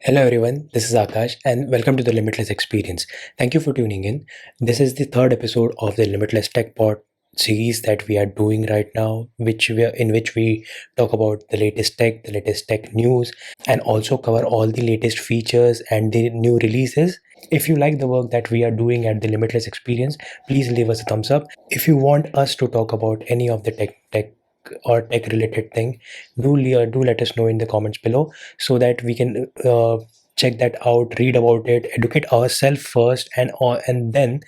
Hello everyone, this is Akash and welcome to the Limitless Experience. Thank you for tuning in. This is the third episode of the Limitless Tech Pod series that we are doing right now, in which we talk about the latest tech news, and also cover all the latest features and the new releases. If you like the work that we are doing at the Limitless Experience, please leave us a thumbs up. If you want us to talk about any of the tech related thing, do let us know in the comments below so that we can check that out, read about it, educate ourselves first, and then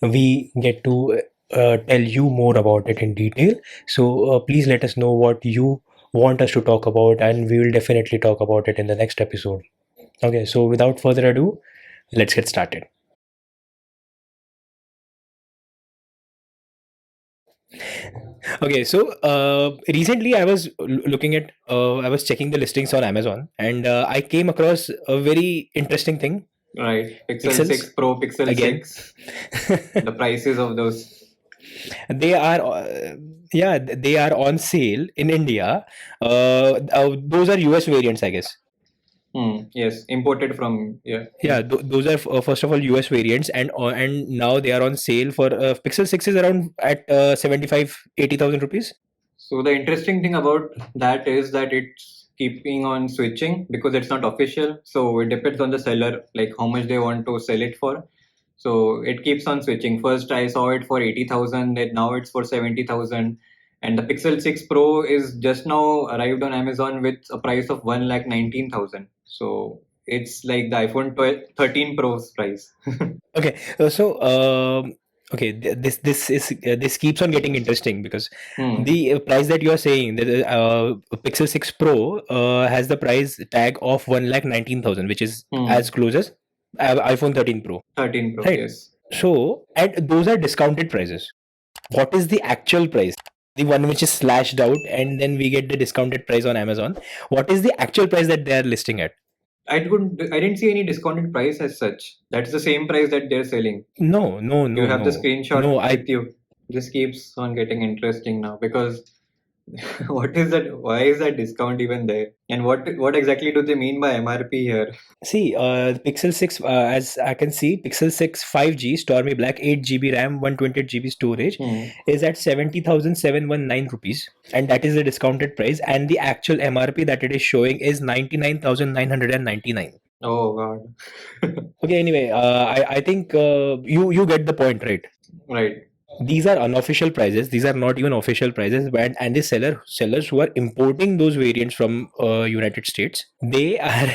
we get to tell you more about it in detail. So please let us know what you want us to talk about, and we will definitely talk about it in the next episode. Okay, so without further ado, let's get started. Okay, so recently I was checking the listings on Amazon, and I came across a very interesting thing. Right. Pixel Pixels 6 Pro, Pixel again. 6, the prices of those. They are yeah, they are on sale in India. Those are US variants, I guess. Yes, imported from, yeah. Yeah, those are first of all US variants, and now they are on sale for Pixel 6 is around at 75-80,000 rupees. So the interesting thing about that is that it's keeping on switching because it's not official. So it depends on the seller, like how much they want to sell it for. So it keeps on switching. First, I saw it for 80,000, then now it's for 70,000. And the Pixel 6 Pro is just now arrived on Amazon with a price of 1,19,000. So it's like the iPhone 12, 13 Pro's price. Okay, okay, this keeps on getting interesting because Hmm. the price that you are saying, the Pixel 6 Pro has the price tag of 1,19,000, which is as Hmm. close as iPhone 13 Pro, 13 Pro, right? yes. So, and those are discounted prices. What is the actual price? The one which is slashed out, and then we get the discounted price on Amazon. What is the actual price that they are listing at? I didn't see any discounted price as such. That's the same price that they're selling. No, no, You no, have the no, screenshot no. with you. This keeps on getting interesting now because what is that? Why is that discount even there? And what exactly do they mean by MRP here? See, Pixel 6, as I can see, Pixel 6 5G Stormy Black 8 GB RAM, 128 GB storage Hmm. is at 70,719 rupees, and that is the discounted price. And the actual MRP that it is showing is 99,999. Oh God. Okay, anyway, I think you get the point, right? Right. These are unofficial prices. These are not even official prices. And the sellers who are importing those variants from United States, they are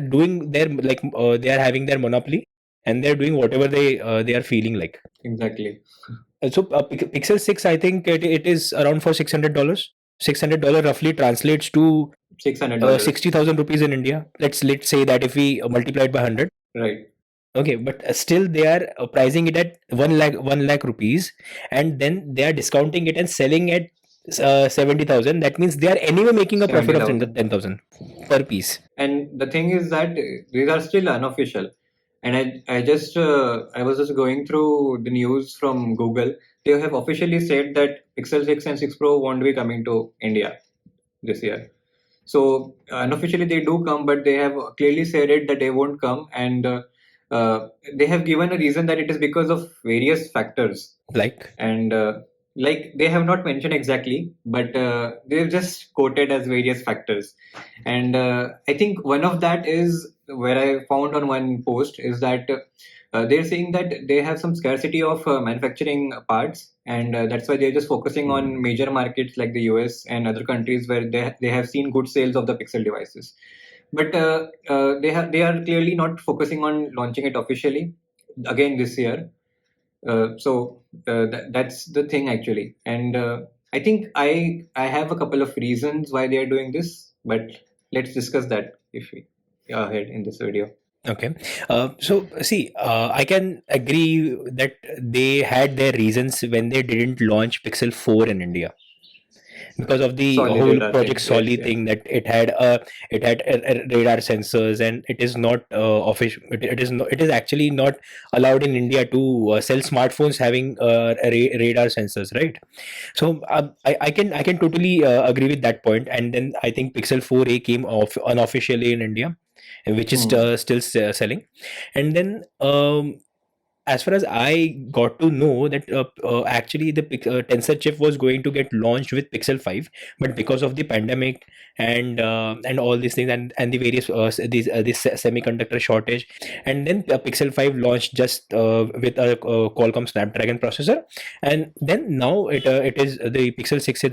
doing their they are having their monopoly, and they're doing whatever they are feeling like. Exactly. So Pixel 6, I think it is around for $600. $600 roughly translates to $600. 60,000 rupees in India. Let's say that if we multiply it by 100. Right. Okay, but still they are pricing it at 1 lakh rupees, and then they are discounting it and selling at 70,000. That means they are anyway making a profit of 70,000. 10,000 per piece. And the thing is that these are still unofficial. And I was just going through the news from Google. They have officially said that Pixel 6 and 6 Pro won't be coming to India this year. So unofficially they do come, but they have clearly said it that they won't come, and they have given a reason that it is because of various factors, Like, and like they have not mentioned exactly, but they've just quoted as various factors, and I think one of that is where I found on one post is that. They're saying that they have some scarcity of manufacturing parts, and that's why they're just focusing on major markets like the US and other countries where they have seen good sales of the Pixel devices. But they are clearly not focusing on launching it officially again this year. That's the thing actually, and I think I have a couple of reasons why they are doing this, but let's discuss that if we ahead in this video. okay, so see, I can agree that they had their reasons when they didn't launch Pixel 4 in India, because of the Solid whole radar project thing, right? Solly Yeah. thing, that it had radar sensors, and it is not official. It is actually not allowed in India to sell smartphones having radar sensors, right? So I can totally agree with that point. And then I think Pixel 4a came off unofficially in India, which is Hmm. still selling. And then as far as I got to know that actually the Tensor chip was going to get launched with Pixel 5, but because of the pandemic and all these things and the various this semiconductor shortage, and then the Pixel 5 launched just with a Qualcomm Snapdragon processor, and then now it is the Pixel 6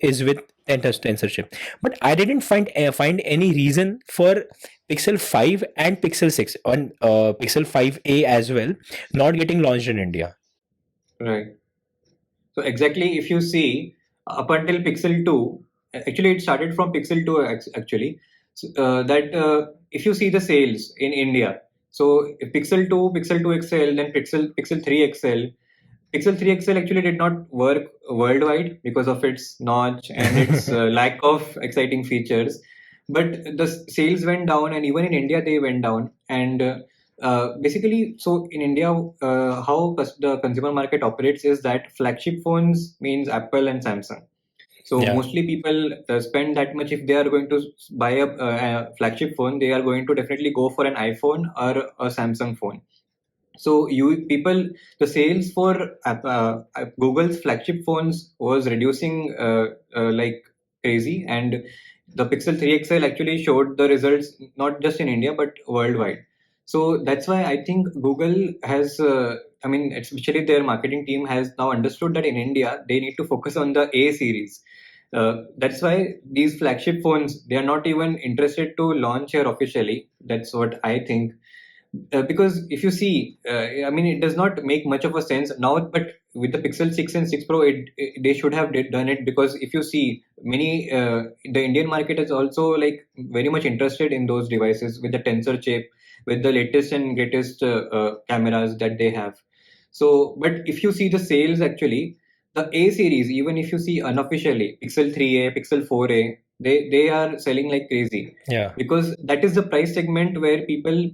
is with Tensor chip. But I didn't find any reason for Pixel 5 and Pixel 6 on Pixel 5a as well not getting launched in India. Right. So exactly, if you see up until Pixel 2, actually it started from Pixel 2 actually. So, that if you see the sales in India, so if Pixel 2, Pixel 2 XL, then Pixel 3 XL. Pixel 3 XL actually did not work worldwide because of its notch and its lack of exciting features. But the sales went down, and even in India they went down. And basically, so in India, how the consumer market operates is that flagship phones means Apple and Samsung. So Yeah, mostly people spend that much if they are going to buy a flagship phone, they are going to definitely go for an iPhone or a Samsung phone. So you people, the sales for Google's flagship phones was reducing like crazy, and the Pixel 3 XL actually showed the results not just in India but worldwide. So that's why I think Google has, I mean, especially their marketing team has now understood that in India they need to focus on the A series. That's why these flagship phones they are not even interested to launch here officially. That's what I think, because if you see, I mean, it does not make much of a sense now. But with the Pixel 6 and 6 Pro, they should have done it, because if you see, many the Indian market is also like very much interested in those devices with the Tensor chip, with the latest and greatest cameras that they have. So, but if you see the sales actually, the A series, even if you see unofficially, Pixel 3a, Pixel 4a, they are selling like crazy, yeah. because that is the price segment where people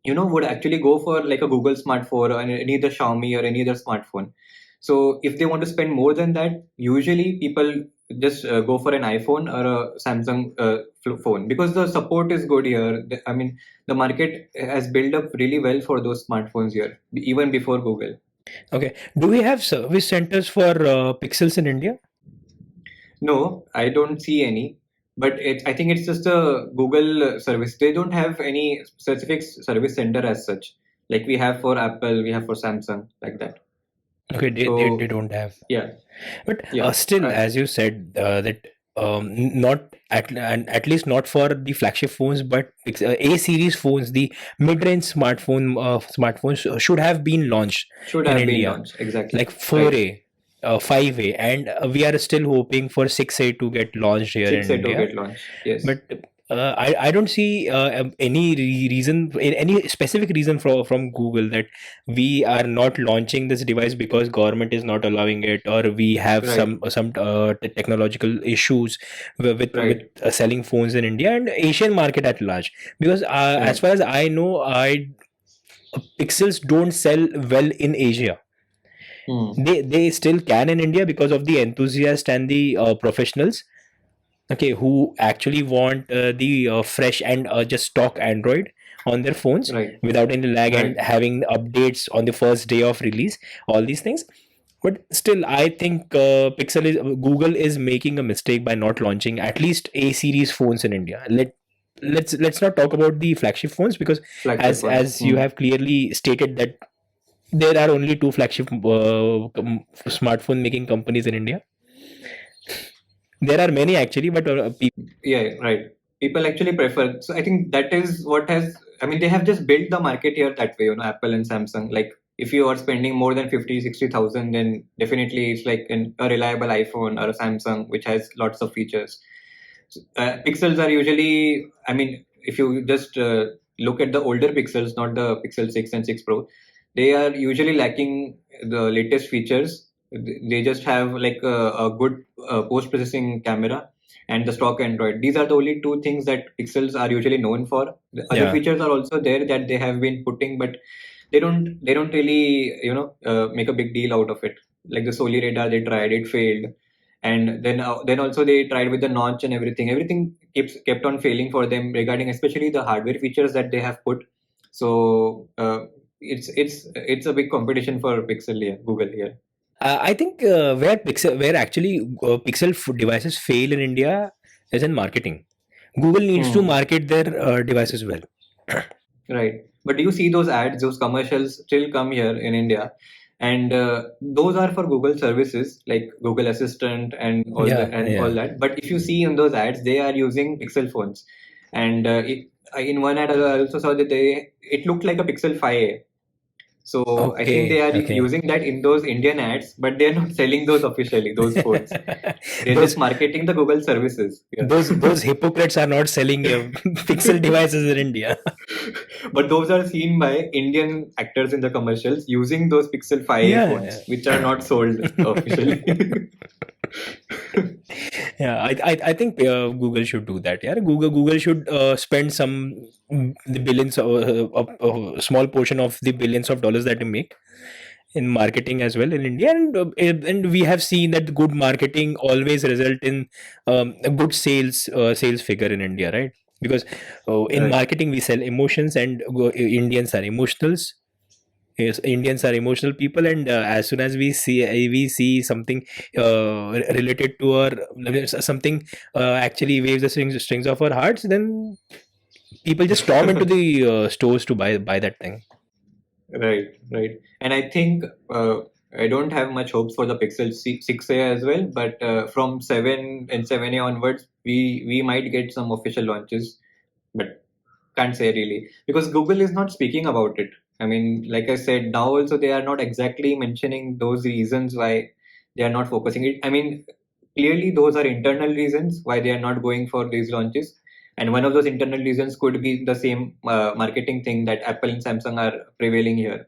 would actually go for like a Google smartphone or any other Xiaomi or any other smartphone. So if they want to spend more than that, usually people just go for an iPhone or a Samsung phone, because the support is good here. I mean, the market has built up really well for those smartphones here, even before Google. Okay. Do we have service centers for Pixels in India? No, I don't see any. But I think it's just a Google service. They don't have any specific service center as such, like we have for Apple, we have for Samsung, like that. Okay, they So don't have. yeah, But yeah, still, as you said, that not at least not for the flagship phones, but A series phones, the mid-range smartphones should have been launched should in have been India, launched exactly. like Right, 4A, 5A, and we are still hoping for 6A to get launched here in 6A to India. get launched. Yes, But I don't see any reason, any specific reason from Google that we are not launching this device because government is not allowing it, or we have right, some technological issues with right, selling phones in India and Asian market at large. Because as right. far as I know, I Pixels don't sell well in Asia. Hmm. They still can in India because of the enthusiasts and the professionals, okay, who actually want the fresh and just stock Android on their phones Right, without any lag and right. having updates on the first day of release, all these things. But still, I think Google is making a mistake by not launching at least A series phones in India. Let's not talk about the flagship phones, because Flagship ones. as you have clearly stated that there are only two flagship smartphone making companies in India. There are many actually, but Yeah, right. People actually prefer. So I think that is what has. I mean, they have just built the market here that way. Apple and Samsung. Like, if you are spending more than 50, 60,000, then definitely it's like a reliable iPhone or a Samsung, which has lots of features. Pixels are usually. I mean, if you just look at the older Pixels, not the Pixel 6 and 6 Pro, they are usually lacking the latest features. They just have like a good post processing camera and the stock Android. These are the only two things that Pixels are usually known for. The other yeah. features are also there that they have been putting, but they don't really make a big deal out of it. Like the Soli radar, they tried, it failed, and then also they tried with the notch and everything. Everything kept on failing for them regarding especially the hardware features that they have put. So it's a big competition for Pixel here, Google here. I think where actually devices fail in India is in marketing. Google needs to Hmm. market their devices well. Right. But do you see those ads, those commercials still come here in India? And those are for Google services like Google Assistant and Yeah, all yeah. that. But if you see in those ads, they are using Pixel phones. And in one ad, I also saw that it looked like a Pixel 5a. So I think they Okay, are okay. using that in those Indian ads, but they're not selling those officially, those phones. They're just those marketing the Google services. Yeah. those hypocrites are not selling Pixel devices in India. But those are seen by Indian actors in the commercials using those Pixel 5 Yeah. phones, which are not sold officially. Yeah, I think Google should do that. Yeah, Google should spend some the billions a small portion of the billions of dollars that they make in marketing as well in India, and we have seen that good marketing always result in a good sales figure in India, right? Because in Right. marketing we sell emotions, and Indians are emotionals. Yes, Indians are emotional people, and as soon as we see something related to our something actually waves the strings of our hearts, then people just storm into the stores to buy that thing. Right, right. And I think I don't have much hopes for the Pixel 6a as well, but from 7 and 7a onwards, we might get some official launches, but can't say really because Google is not speaking about it. I mean, like I said, now also they are not exactly mentioning those reasons why they are not focusing it. I mean, clearly those are internal reasons why they are not going for these launches. And one of those internal reasons could be the same marketing thing that Apple and Samsung are prevailing here.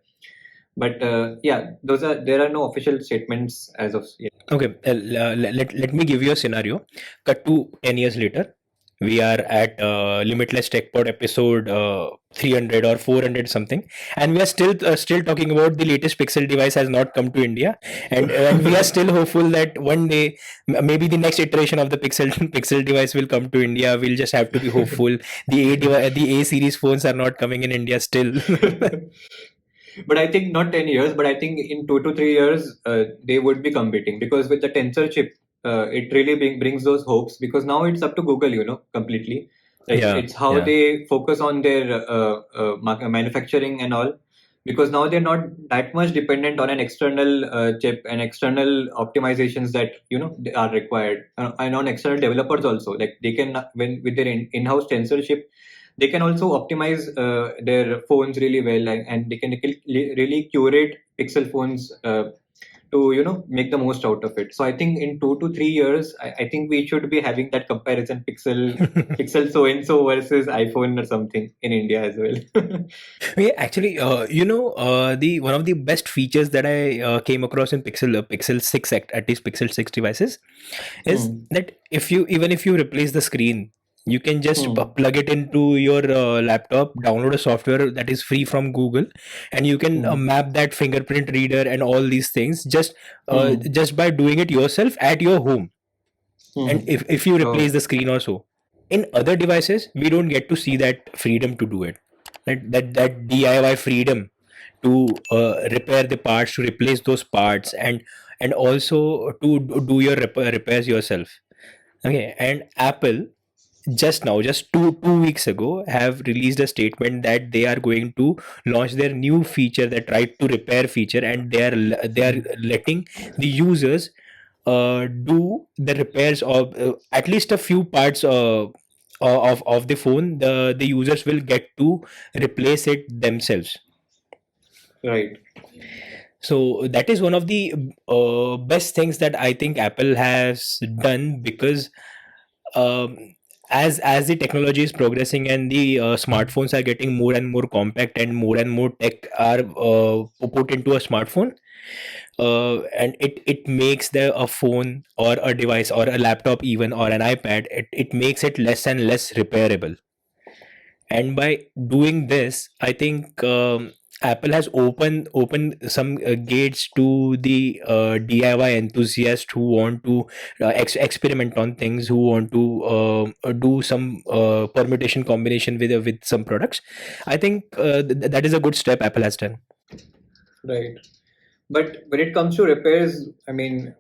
But yeah, there are no official statements as of yet. Okay, let me give you a scenario. Cut to 10 years later. We are at Limitless Tech Pod episode 300 or 400 something, and we are still talking about the latest Pixel device has not come to India, and we are still hopeful that one day maybe the next iteration of the Pixel device will come to India. We'll just have to be hopeful. The A series phones are not coming in India still. But I think not 10 years, but I think in 2 to 3 years, they would be competing because with the Tensor chip, it really brings those hopes because now it's up to Google, completely. Like Yeah, it's how yeah. they focus on their manufacturing and all because now they're not that much dependent on an external chip and external optimizations that, they are required and on external developers also. Like they can, when with their in-house Tensor chip, they can also optimize their phones really well and they can really curate Pixel phones to make the most out of it. So I think in 2 to 3 years, I think we should be having that comparison Pixel so and so versus iPhone or something in India as well. Yeah, actually, the one of the best features that I came across in Pixel 6, at least Pixel 6 devices, is Hmm. that if you replace the screen, you can just Hmm. plug it into your laptop, download a software that is free from Google, and you can Hmm. map that fingerprint reader and all these things Hmm. just by doing it yourself at your home. And Hmm. if you replace Oh. the screen also, in other devices we don't get to see that freedom to do it, that DIY freedom to repair the parts, to replace those parts, and also to do your repairs yourself. Okay, and Apple just 2 weeks ago have released a statement that they are going to launch their new feature, that right to repair feature, and they are letting the users do the repairs of at least a few parts of the phone. The users will get to replace it themselves. Right. So that is one of the best things that I think Apple has done, because um, as the technology is progressing and the smartphones are getting more and more compact, and more tech are put into a smartphone, and it makes a phone or a device or a laptop even, or an iPad, it makes it less and less repairable. And by doing this, I think Apple has opened some gates to the DIY enthusiasts who want to experiment on things, who want to do some permutation combination with some products. I think that is a good step Apple has done. Right. But when it comes to repairs, I mean,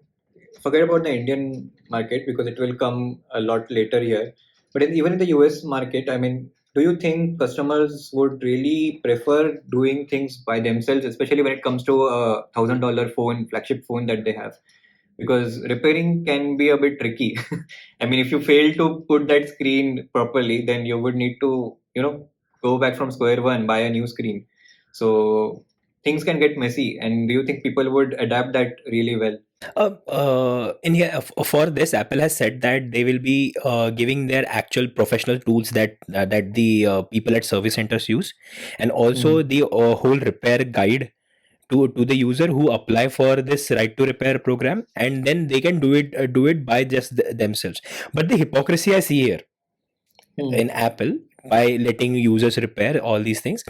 forget about the Indian market because it will come a lot later here. But even in the US market, I mean, do you think customers would really prefer doing things by themselves, especially when it comes to a $1,000 phone, flagship phone that they have? Because repairing can be a bit tricky. I mean, if you fail to put that screen properly, then you would need to, go back from square one, buy a new screen. So things can get messy. And do you think people would adapt that really well? In here for this, Apple has said that they will be giving their actual professional tools that the people at service centers use, and also Mhm. the whole repair guide to the user who apply for this right to repair program, and then they can do it by just themselves. But the hypocrisy I see here in Hmm. Apple, by letting users repair all these things,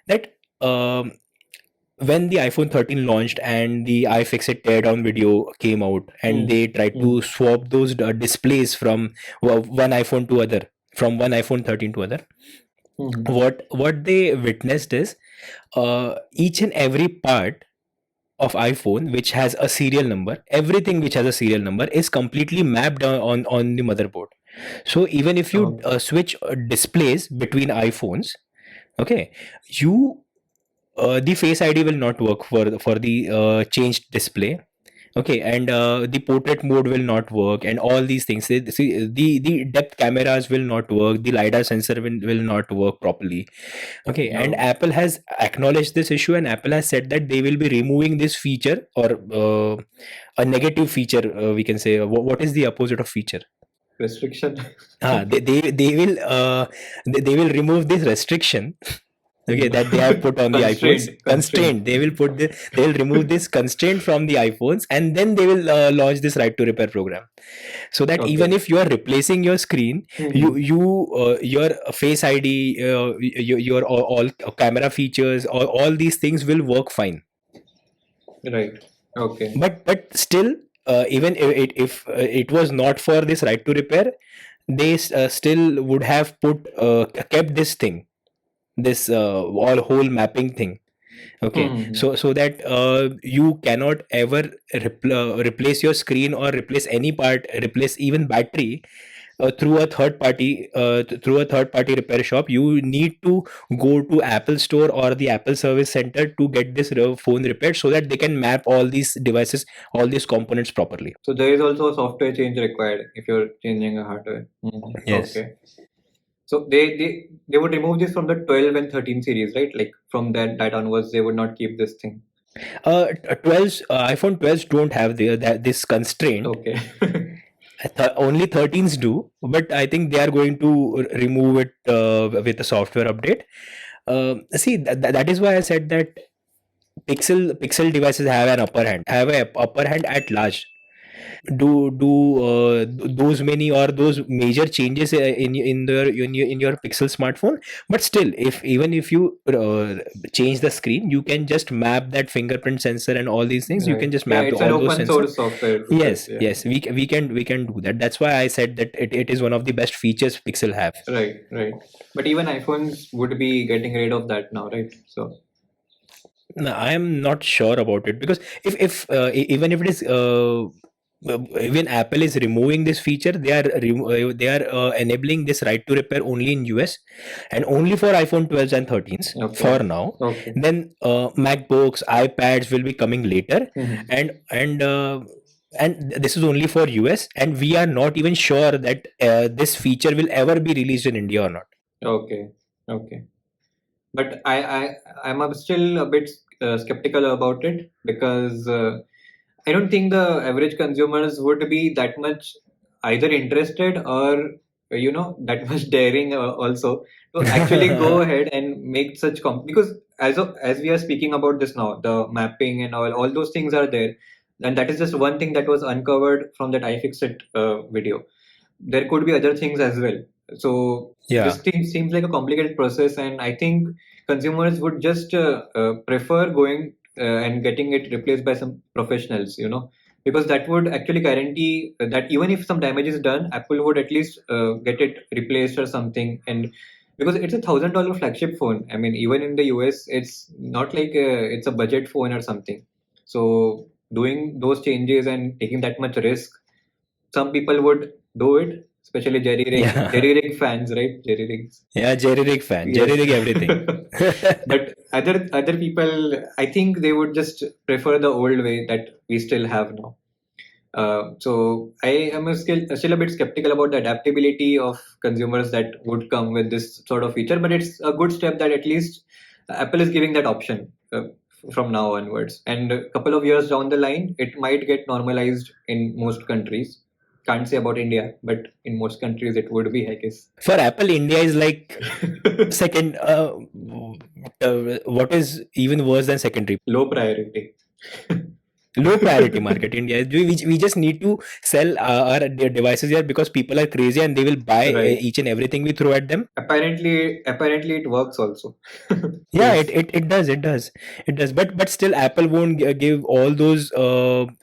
that um, when the iPhone 13 launched and the iFixit teardown video came out, and Hmm. they tried Hmm. to swap those displays from one iPhone to other, from one iPhone 13 to other, Hmm. what they witnessed is each and every part of iPhone which has a serial number, everything which has a serial number is completely mapped on the motherboard. So even if you Okay. switch displays between iPhones, okay, you the Face ID will not work for the changed display. Okay, and the portrait mode will not work, and all these things. See, the depth cameras will not work. The lidar sensor will not work properly. Okay, and No. Apple has acknowledged this issue, and Apple has said that they will be removing this feature, or a negative feature. We can say, what is the opposite of feature? Restriction. They will remove this restriction. Okay, Hmm. that they have put on the iPhones, Constraint. constraint. They will remove this constraint from the iPhones, and then they will launch this right to repair program, so that even Okay. if you are replacing your screen, Hmm. your Face ID, your all camera features, all these things will work fine. Right. Okay. But still, even if it was not for this right to repair, they still would have kept this thing, this all whole mapping thing. Okay, Hmm. so that you cannot ever replace your screen, or replace any part, replace even battery, through a third party repair shop. You need to go to Apple Store or the Apple Service Center to get this phone repaired, so that they can map all these devices, all these components properly. So there is also a software change required if you're changing a hardware. Mhm. Yes. Okay. So they would remove this from the 12 and 13 series, right? Like from that onwards, they would not keep this thing. 12s, iPhone 12s don't have this constraint. Okay. Only 13s do, but I think they are going to remove it with a software update. See, that is why I said that Pixel devices have an upper hand at large. Those many or those major changes in your Pixel smartphone, but still, if even if you change the screen, you can just map that fingerprint sensor and all these things. You Right. can just Yeah, map it's an all those open sensors. source software process. Yes, Yeah. yes, we can do that. That's why I said that it is one of the best features Pixel have. Right, right. But even iPhones would be getting rid of that now, right? So, No, I am not sure about it, because if even if it is even Apple is removing this feature, they are enabling this right to repair only in US, and only for iPhone 12s and 13s for okay. now. Okay. Then MacBooks, iPads will be coming later, Mhm. and this is only for US, and we are not even sure that this feature will ever be released in India or not. Okay. Okay. But I'm still a bit skeptical about it because I don't think the average consumers would be that much either interested or that much daring also to actually go ahead and make such because as we are speaking about this now, the mapping and all those things are there, and that is just one thing that was uncovered from that iFixit video. There could be other things as well. So Yeah. this thing seems like a complicated process, and I think consumers would just prefer going and getting it replaced by some professionals, because that would actually guarantee that even if some damage is done, Apple would at least get it replaced or something. And because it's $1,000 flagship phone, I mean, even in the US, it's not like it's a budget phone or something. So doing those changes and taking that much risk, some people would do it, especially Yeah. Jerry Rig fans, right? Jerry Rigs. Yeah, Jerry Rig fan. Jerry Yes. Rig everything. But other people, I think they would just prefer the old way that we still have now. So I am still a bit skeptical about the adaptability of consumers that would come with this sort of feature, but it's a good step that at least Apple is giving that option from now onwards. And a couple of years down the line, it might get normalized in most countries. Can't say about India, but in most countries it would be, I guess. For Apple, India is like second. What is even worse than secondary? Low priority. Low priority market. India. We just need to sell our devices here because people are crazy and they will buy Right. each and everything we throw at them. Apparently it works also. Yeah, Yes. it does. But still, Apple won't give all those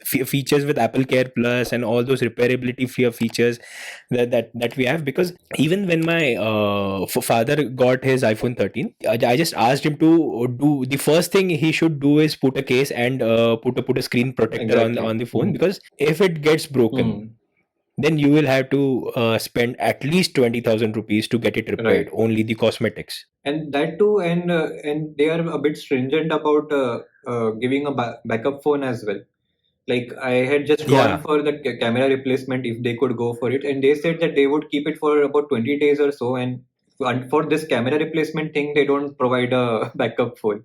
features with Apple Care Plus and all those repairability features that we have. Because even when my father got his iPhone 13, I just asked him to do the first thing he should do is put a case and put a screen protector Exactly. on the phone, because if it gets broken, Hmm. then you will have to spend at least 20,000 rupees to get it repaired. Right. Only the cosmetics. And that too, and they are a bit stringent about giving a backup phone as well. Like I had just gone Yeah. for the camera replacement if they could go for it, and they said that they would keep it for about 20 days or so. And for this camera replacement thing, they don't provide a backup phone.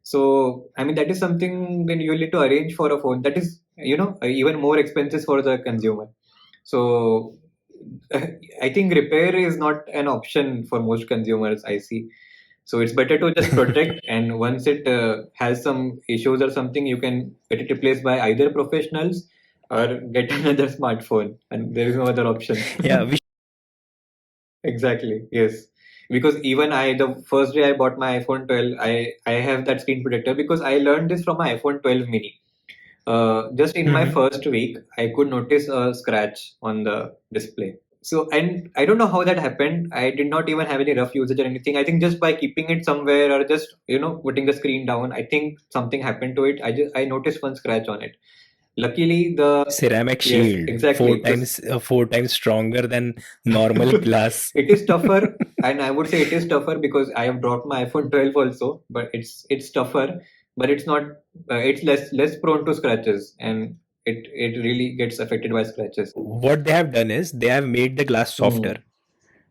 So I mean that is something then you need to arrange for a phone that is even more expensive for the consumer. So I think repair is not an option for most consumers, I see. So it's better to just protect, and once it has some issues or something, you can get it replaced by either professionals or get another smartphone, and there is no other option. Yeah, Exactly. Yes. Because even the first day I bought my iPhone 12, I have that screen protector because I learned this from my iPhone 12 mini. Just in my Mhm. first week, I could notice a scratch on the display. So, and I don't know how that happened. I did not even have any rough usage or anything. I think just by keeping it somewhere or just, putting the screen down, I think something happened to it. I noticed one scratch on it. Luckily, ceramic yes, shield, four exactly. times four times stronger than normal glass. It is tougher, and I would say it is tougher because I have dropped my iPhone 12 also, but it's tougher, but it's not. It's less prone to scratches, and it really gets affected by scratches. What they have done is they have made the glass softer. Hmm.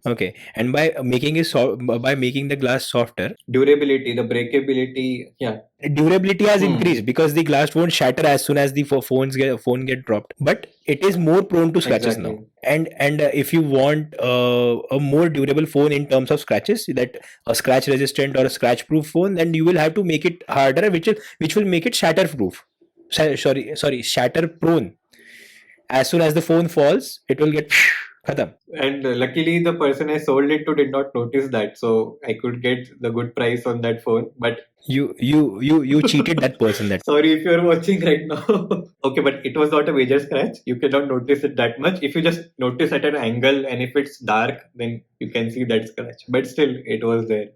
Okay, and by making the glass softer, Durability, the breakability, yeah. durability has Hmm. increased because the glass won't shatter as soon as the phone get dropped. But it is more prone to scratches now. Exactly. And if you want a more durable phone in terms of scratches, that a scratch resistant or a scratch proof phone, then you will have to make it harder, which will make it shatter proof. Sorry, shatter prone. As soon as the phone falls, it will get khatam. And luckily, the person I sold it to did not notice that, so I could get the good price on that phone. But You cheated that person. That sorry if you're watching right now. Okay, but it was not a major scratch. You cannot notice it that much. If you just notice at an angle and if it's dark, then you can see that scratch. But still, it was there.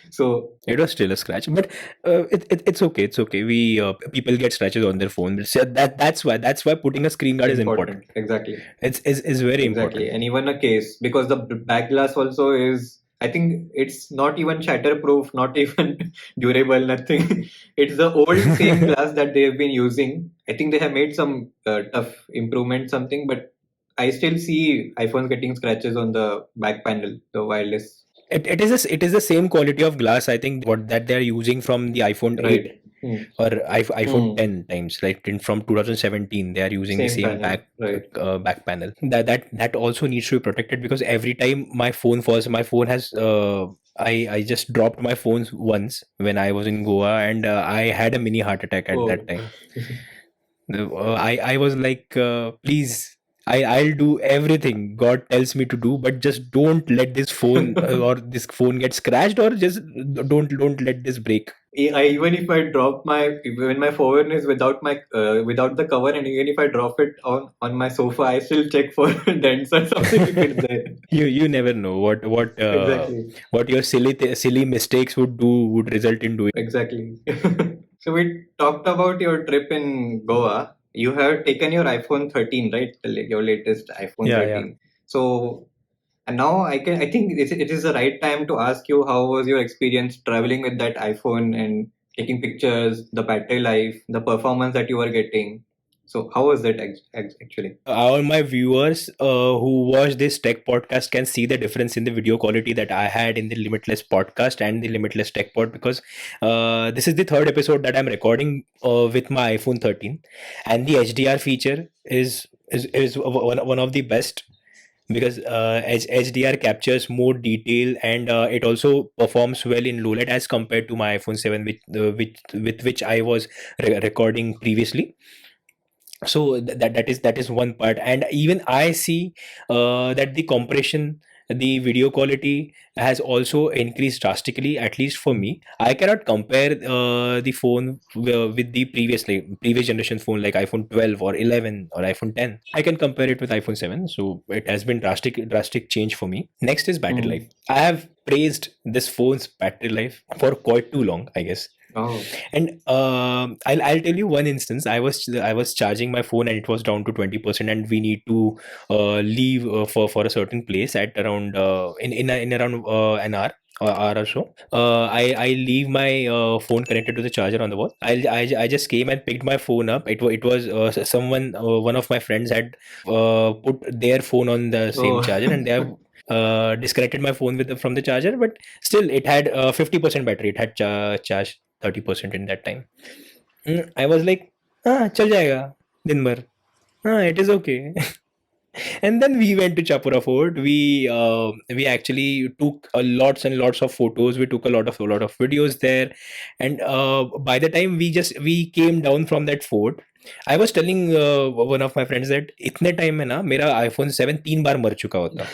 So it was still a scratch, but it's okay. It's okay. We people get scratches on their phone. So that's why putting a screen guard is important. important. Exactly. It's very Exactly. important. And even a case, because the back glass also is, I think it's not even shatterproof, not even durable, nothing. It's the old same glass that they have been using. I think they have made some tough improvement, something, but I still see iPhones getting scratches on the back panel, the wireless. It is the same quality of glass. I think what that they are using from the iPhone 8 Right. Hmm. or iPhone Hmm. 10 times, like from 2017, they are using the Same same panel. Right. back panel. That also needs to be protected, because every time my phone falls, my phone has I just dropped my phone once when I was in Goa, and I had a mini heart attack at that Oh. time. I was like, please. I'll do everything God tells me to do, but just don't let this phone or this phone get scratched, or just don't let this break. Even if I drop when my phone is without the cover, and even if I drop it on my sofa, I still check for dents or something if it's there. You never know Exactly, what your silly mistakes would result in doing. exactly. So we talked about your trip in Goa. You have taken your iPhone 13, right? Your latest iPhone Yeah, yeah. 13. So and now I think it is the right time to ask you, how was your experience traveling with that iPhone and taking pictures, the battery life, the performance that you were getting. So how was that actually? All my viewers who watch this tech podcast can see the difference in the video quality that I had in the Limitless podcast and the Limitless Tech Pod, because this is the third episode that I'm recording with my iPhone 13, and the HDR feature is one of the best, because HDR captures more detail, and it also performs well in low light as compared to my iPhone 7, which with which I was recording previously. So that is one part, and even I see that the compression, the video quality has also increased drastically, at least for me. I cannot compare the phone with the previous generation phone like iPhone 12 or 11 or iPhone 10. I can compare it with iPhone 7, so it has been drastic change for me. Next is battery life. Hmm. I have praised this phone's battery life for quite too long, I guess. Oh. And I'll tell you one instance. I was charging my phone and it was down to 20%, and we need to leave for a certain place at around in around an hour or so. I leave my phone connected to the charger on the wall. I just came and picked my phone up. It was someone, one of my friends had put their phone on the same Oh. charger, and they have disconnected my phone from the charger, but still it had 50% battery. It had charged 30% in that time. I was like, चल जाएगा दिन भर. It is okay. And then we went to Chapura Fort. We actually took lots and lots of photos. We took a lot of videos there, and by the time we came down from that fort, I was telling one of my friends that इतने time में ना मेरा iPhone 7 तीन बार मर चुका होता.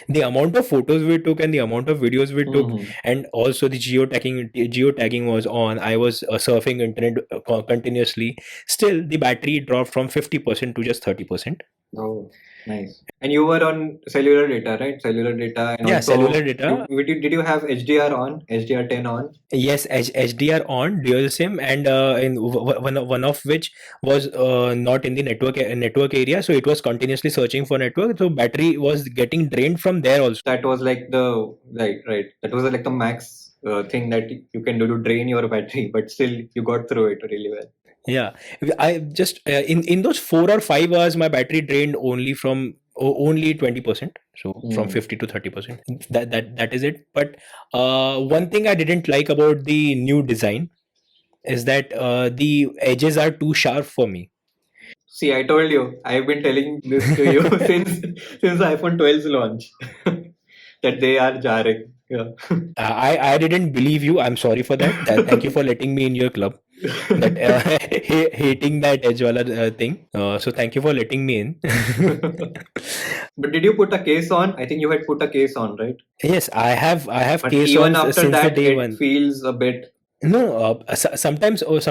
The amount of photos we took and the amount of videos we took, Hmm. and also the geotagging was on. I was surfing internet continuously. Still the battery dropped from 50% to just 30%. Oh, nice. And you were on cellular data, right? Cellular data, and Yeah, cellular also data. did you have HDR on? HDR 10 on? Yes, HDR on dual SIM, and one of which was not in the network area, so it was continuously searching for network. So battery was getting drained from there also. That was like right. That was like the max thing that you can do to drain your battery, but still you got through it really well. Yeah, I just in those 4 or 5 hours, my battery drained only 20%. So from Hmm. 50 to 30%. That is it. But one thing I didn't like about the new design is that the edges are too sharp for me. See, I told you, I've been telling this to you since iPhone 12's launch that they are jarring. Yeah. I didn't believe you. I'm sorry for that. Thank you for letting me in your club. That hating that edge wala thing. So thank you for letting me in. But did you put a case on? I think you had put a case on, right? Yes, I have But case even on after since the that, day it one. feels a bit. No, sometimes what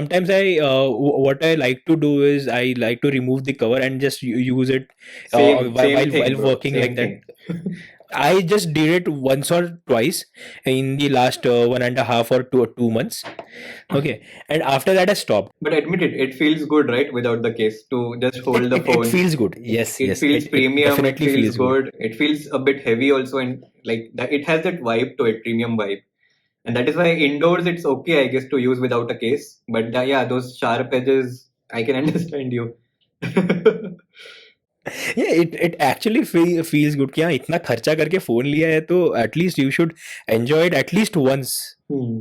I like to do is I like to remove the cover and just use it while Same thing, while bro. working like Same that. thing. I just did it once or twice in the last 1.5 or 2 months. Okay, and after that I stopped. But admit it, it feels good, right? Without the case, to just hold It, the it, it phone. feels good. It Yes, it yes, feels it premium. It definitely feels feels good. good. It feels a bit heavy also, and like that, it has that vibe to it, premium vibe. And that is why indoors it's okay, I guess, to use without a case. But yeah, those sharp edges, I can understand you. Yeah, it actually feels good कि हाँ इतना खर्चा करके phone लिया है तो at least you should enjoy it at least once. Hmm.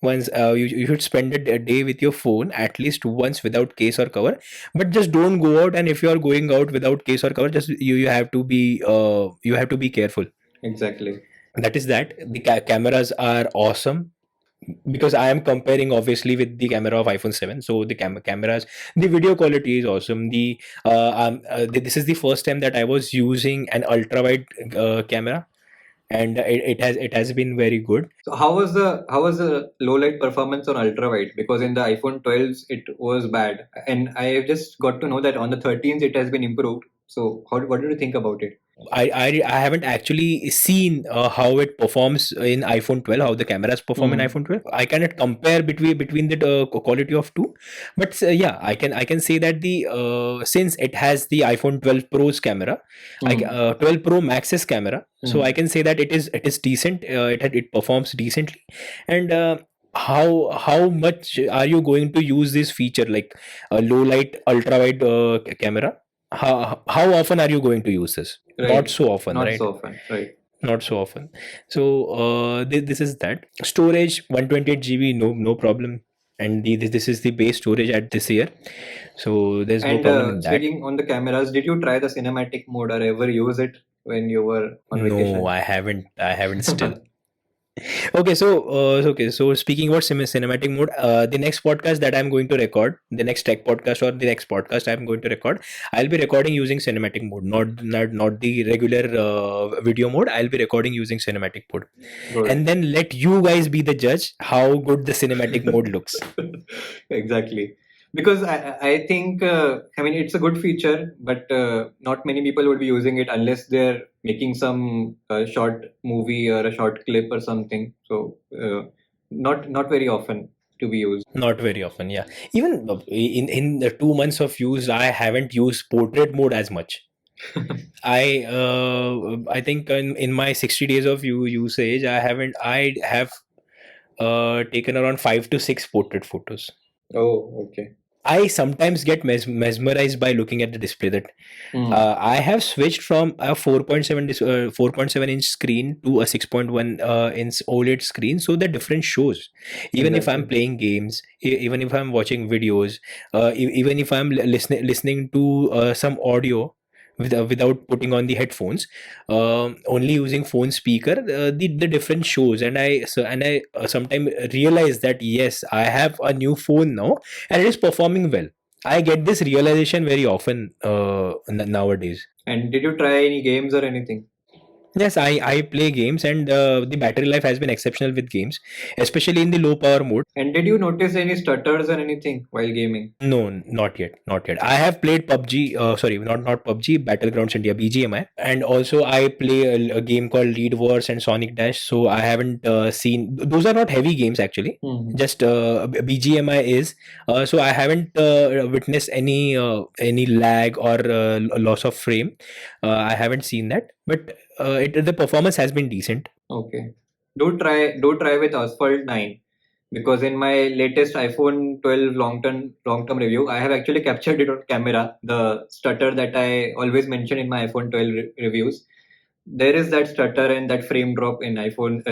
Once you should spend a day with your phone at least once without case or cover, but just don't go out, and if you are going out without case or cover, just you have to be careful. Exactly. That is that. The cameras are awesome. because I am comparing obviously with the camera of iPhone 7. So the cameras, the video quality is awesome. This is the first time that I was using an ultra wide camera, and it has been very good. So how was the low light performance on ultra wide? Because in the iPhone 12s it was bad, and I have just got to know that on the 13s it has been improved. So what did you think about it? I haven't actually seen how it performs in iPhone 12, how the cameras perform in Hmm. iPhone 12. I cannot compare between the quality of two, but yeah, I can say that the since it has the iPhone 12 Pro's camera, 12 Pro Max's camera, so I Hmm. can say that it is decent. It performs decently, and. How much are you going to use this feature, like a low light ultra wide camera? How often are you going to use this? Not Right. so often, Not right? so often. Right. Not so often. So this is that. Storage 128 GB, no problem. And this is the base storage at this year, so there's no And problem in that. speaking on the cameras, did you try the cinematic mode or ever use it when you were on No, vacation? I haven't still. Okay, so speaking about cinematic mode, the next podcast that I'm going to record, the next tech podcast or the next podcast I'm going to record, I'll be recording using cinematic mode, not the regular video mode. I'll be recording using cinematic mode, Good. and then let you guys be the judge how good the cinematic mode looks. Exactly. Because I think I mean it's a good feature, but not many people would be using it unless they're making some short movie or a short clip or something. So not very often to be used. Not very often, yeah. Even in the 2 months of use, I haven't used portrait mode as much. I think in my 60 days of usage, I have taken around 5 to 6 portrait photos. Oh, okay. I sometimes get mesmerized by looking at the display. That Hmm. I have switched from a 4.7 inch screen to a 6.1 inch OLED screen, so the difference shows. Even if I'm Exactly. playing games, even if I'm watching videos, even if I'm listening to some audio without putting on the headphones, only using phone speaker, the difference shows, and I sometimes realize that yes, I have a new phone now and it is performing well. I get this realization very often nowadays. And did you try any games or anything? Yes, I play games, and the battery life has been exceptional with games, especially in the low power mode. And did you notice any stutters or anything while gaming? No, not yet, not yet. I have played PUBG. Sorry, not PUBG. Battlegrounds India (BGMI), and also I play a game called Lead Wars and Sonic Dash. So I haven't seen. Those are not heavy games actually. Hmm. Just BGMI is. So I haven't witnessed any lag or loss of frame. I haven't seen that, but the performance has been decent. Okay. Do try with Asphalt 9, because in my latest iPhone 12 long term review, I have actually captured it on camera. The stutter that I always mention in my iPhone 12 reviews, there is that stutter and that frame drop in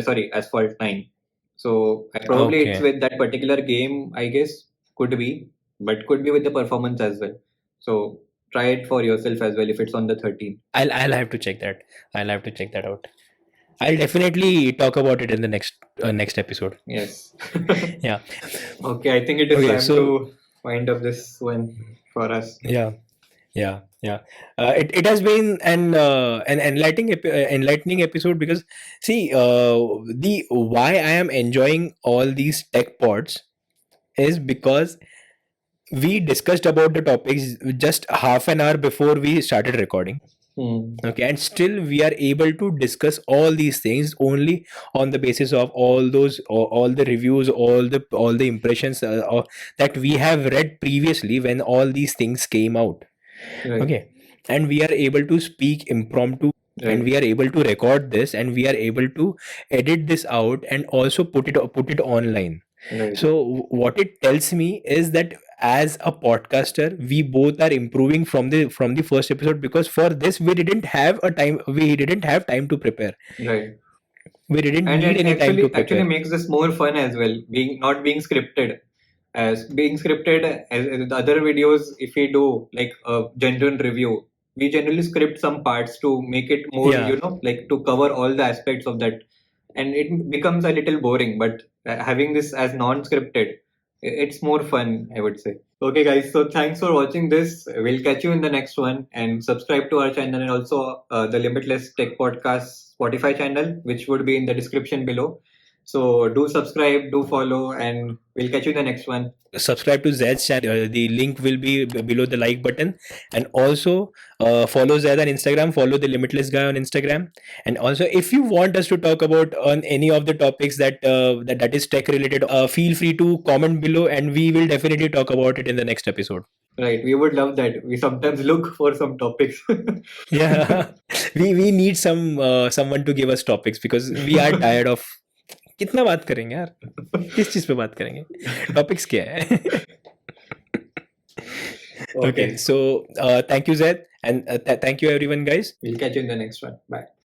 sorry, Asphalt 9. So probably it's Okay. with that particular game, I guess, could be, but could be with the performance as well. So try it for yourself as well if it's on the 13. I'll have to check that. I'll have to check that out. I'll definitely talk about it in the next episode. Yes. Yeah. Okay, I think it is Okay. time So to wind up this one for us. yeah, yeah. It has been an enlightening episode, because see, the why I am enjoying all these tech pods is because we discussed about the topics just half an hour before we started recording. Hmm. Okay, and still we are able to discuss all these things only on the basis of all the reviews, all the impressions that we have read previously when all these things came out. Right, Okay, and we are able to speak impromptu, and right, we are able to record this, and we are able to edit this out and also put it online. right, So what it tells me is that as a podcaster, we both are improving from the first episode, because for this we didn't have time to prepare. right. We didn't And need it any time to actually prepare. makes this more fun as well, being not being scripted. As being scripted as the other videos, if we do like a genuine review, we generally script some parts to make it more, Yeah, like to cover all the aspects of that and it becomes a little boring. But having this as non-scripted, it's more fun, I would say. Okay, guys. So thanks for watching this. We'll catch you in the next one, and subscribe to our channel and also the Limitless Tech Podcast Spotify channel, which would be in the description below. So do subscribe, do follow, and we'll catch you in the next one. Subscribe to Zed's channel. The link will be below the like button, and also follow Zed on Instagram. Follow the Limitless Guy on Instagram, and also if you want us to talk about on any of the topics that is tech related, feel free to comment below, and we will definitely talk about it in the next episode. Right, we would love that. We sometimes look for some topics. Yeah, we need someone to give us topics because we are tired of. कितना बात करेंगे यार, किस चीज पे बात करेंगे, topics क्या है. Okay, so thank you Zed, and thank you everyone guys. We'll catch you in the next one. Bye.